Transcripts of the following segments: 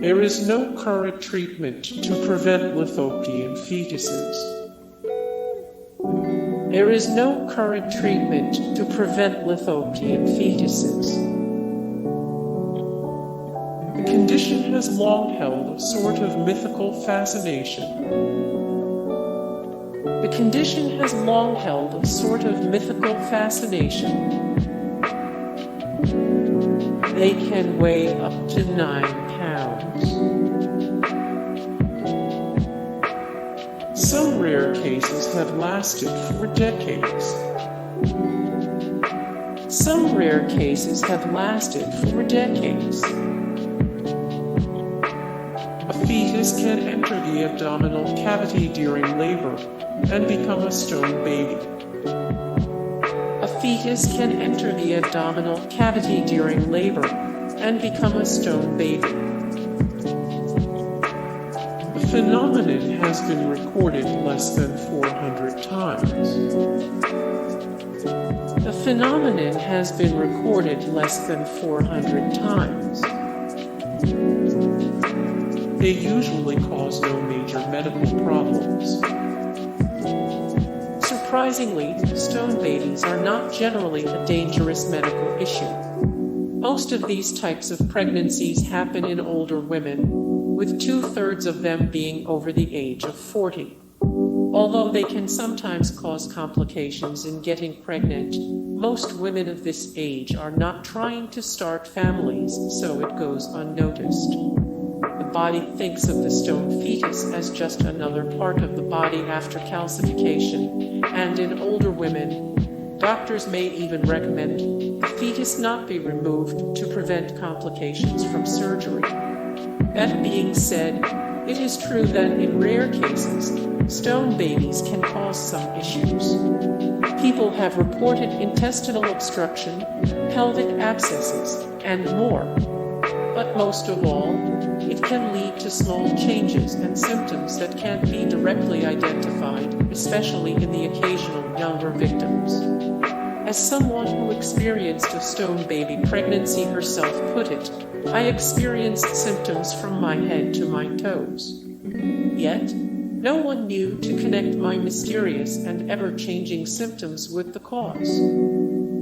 There is no current treatment to prevent Lithopedion fetuses. There is no current treatment to prevent Lithopedion fetuses. The condition has long held a sort of mythical fascination. The condition has long held a sort of mythical fascination. They can weigh up to 9 pounds. Some rare cases have lasted for decades. Some rare cases have lasted for decades. A fetus can enter the abdominal cavity during labor and become a stone baby. A fetus can enter the abdominal cavity during labor and become a stone baby. The phenomenon has been recorded less than 400 times. The phenomenon has been recorded less than 400 times. They usually cause no major medical problems. Surprisingly, stone babies are not generally a dangerous medical issue. Most of these types of pregnancies happen in older women, with 2/3 of them being over the age of 40. Although they can sometimes cause complications in getting pregnant, most women of this age are not trying to start families, so it goes unnoticed. The body thinks of the stone fetus as just another part of the body after calcification, and in older women, doctors may even recommend the fetus not be removed to prevent complications from surgery. That being said, it is true that in rare cases, stone babies can cause some issues. People have reported intestinal obstruction, pelvic abscesses, and more. But most of all, it can lead to small changes and symptoms that can't be directly identified, especially in the occasional younger victims. As someone who experienced a stone baby pregnancy herself put it, I experienced symptoms from my head to my toes. Yet, no one knew to connect my mysterious and ever-changing symptoms with the cause.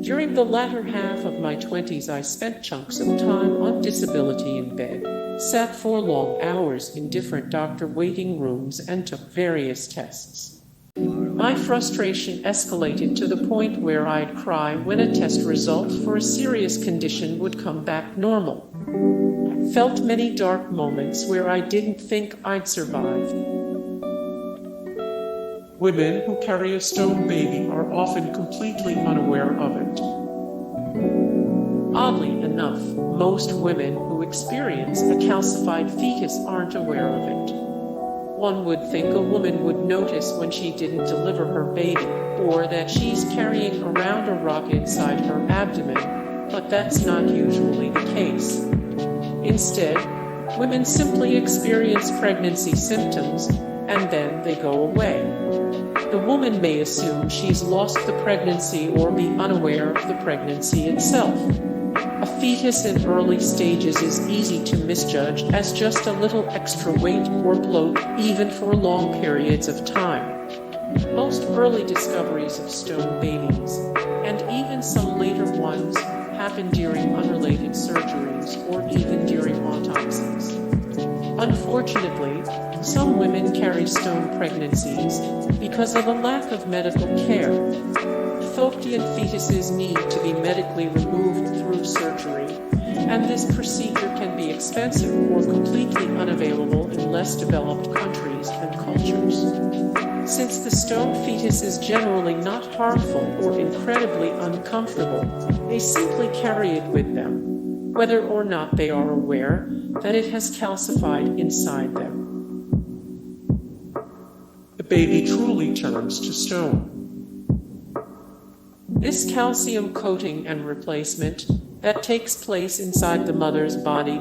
During the latter half of my 20s, I spent chunks of time on disability in bed, sat for long hours in different doctor waiting rooms, and took various tests. My frustration escalated to the point where I'd cry when a test result for a serious condition would come back normal. I felt many dark moments where I didn't think I'd survive. Women who carry a stone baby are often completely unaware of it. Oddly enough, most women who experience a calcified fetus aren't aware of it. One would think a woman would notice when she didn't deliver her baby, or that she's carrying around a rock inside her abdomen, but that's not usually the case. Instead, women simply experience pregnancy symptoms, and then they go away. The woman may assume she's lost the pregnancy or be unaware of the pregnancy itself. A fetus in early stages is easy to misjudge as just a little extra weight or bloat, even for long periods of time. Most early discoveries of stone babies, and even some later ones, happen during unrelated surgeries or even during autopsies. Unfortunately, some women carry stone pregnancies because of a lack of medical care. Lithopedion fetuses need to be medically removed through surgery, and this procedure can be expensive or completely unavailable in less developed countries and cultures. Since the stone fetus is generally not harmful or incredibly uncomfortable, they simply carry it with them, whether or not they are aware that it has calcified inside them. The baby truly turns to stone. This calcium coating and replacement that takes place inside the mother's body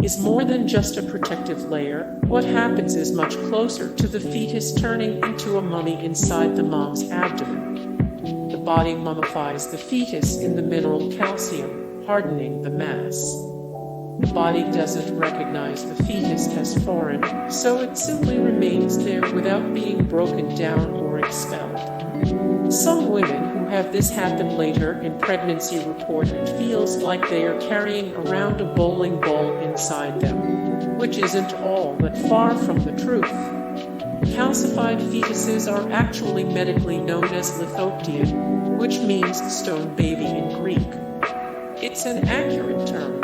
is more than just a protective layer. What happens is much closer to the fetus turning into a mummy inside the mom's abdomen. The body mummifies the fetus in the mineral calcium, hardening the mass. the body doesn't recognize the fetus as foreign, so it simply remains there without being broken down or expelled. Some women who have this happen later in pregnancy report it feels like they are carrying around a bowling ball inside them, which isn't all but far from the truth. Calcified fetuses are actually medically known as Lithopedion, which means stone baby in Greek. It's an accurate term,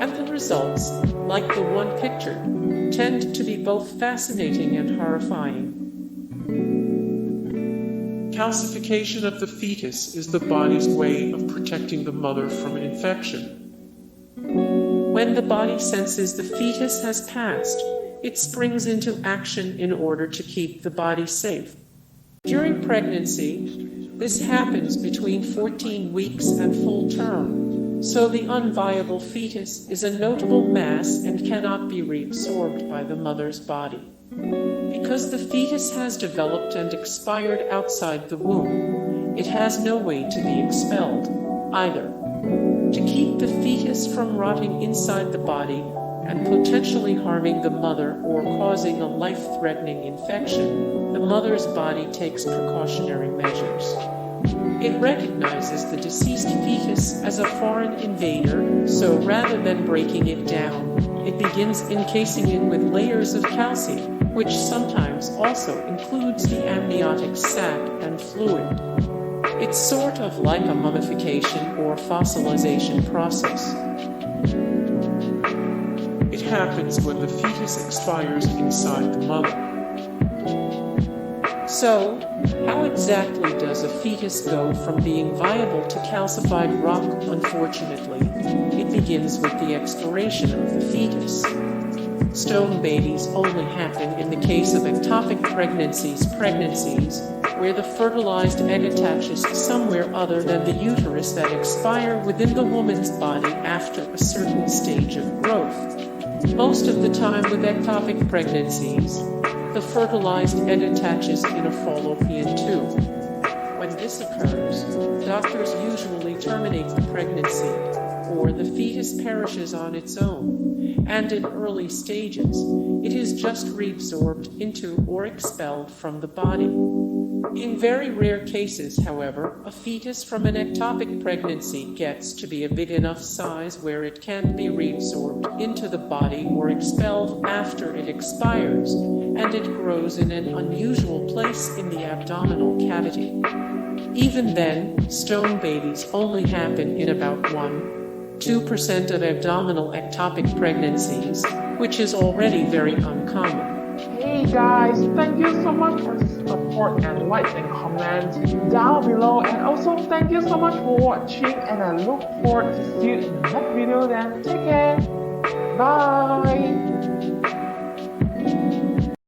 and the results, like the one pictured, tend to be both fascinating and horrifying. Calcification of the fetus is the body's way of protecting the mother from infection. When the body senses the fetus has passed, it springs into action in order to keep the body safe. During pregnancy, this happens between 14 weeks and full term, so the unviable fetus is a notable mass and cannot be reabsorbed by the mother's body. Because the fetus has developed and expired outside the womb, it has no way to be expelled, either. To keep the fetus from rotting inside the body and potentially harming the mother or causing a life-threatening infection, the mother's body takes precautionary measures. It recognizes the deceased fetus as a foreign invader, so rather than breaking it down, it begins encasing it with layers of calcium, which sometimes also includes the amniotic sac and fluid. It's sort of like a mummification or fossilization process. It happens when the fetus expires inside the mother. So, how exactly does a fetus go from being viable to calcified rock? Unfortunately, it begins with the expiration of the fetus. Stone babies only happen in the case of ectopic pregnancies where the fertilized egg attaches somewhere other than the uterus that expire within the woman's body after a certain stage of growth. Most of the time with ectopic pregnancies, the fertilized egg attaches in a fallopian tube. When this occurs, doctors usually terminate the pregnancy, or the fetus perishes on its own, and in early stages, it is just reabsorbed into or expelled from the body. In very rare cases, however, a fetus from an ectopic pregnancy gets to be a big enough size where it can't be reabsorbed into the body or expelled after it expires, and it grows in an unusual place in the abdominal cavity. Even then, stone babies only happen in about 1–2% of abdominal ectopic pregnancies, which is already very uncommon. Hey guys, thank you so much for the support and likes and comments down below, and also thank you so much for watching, and I look forward to see you in the next video. Then take care, bye.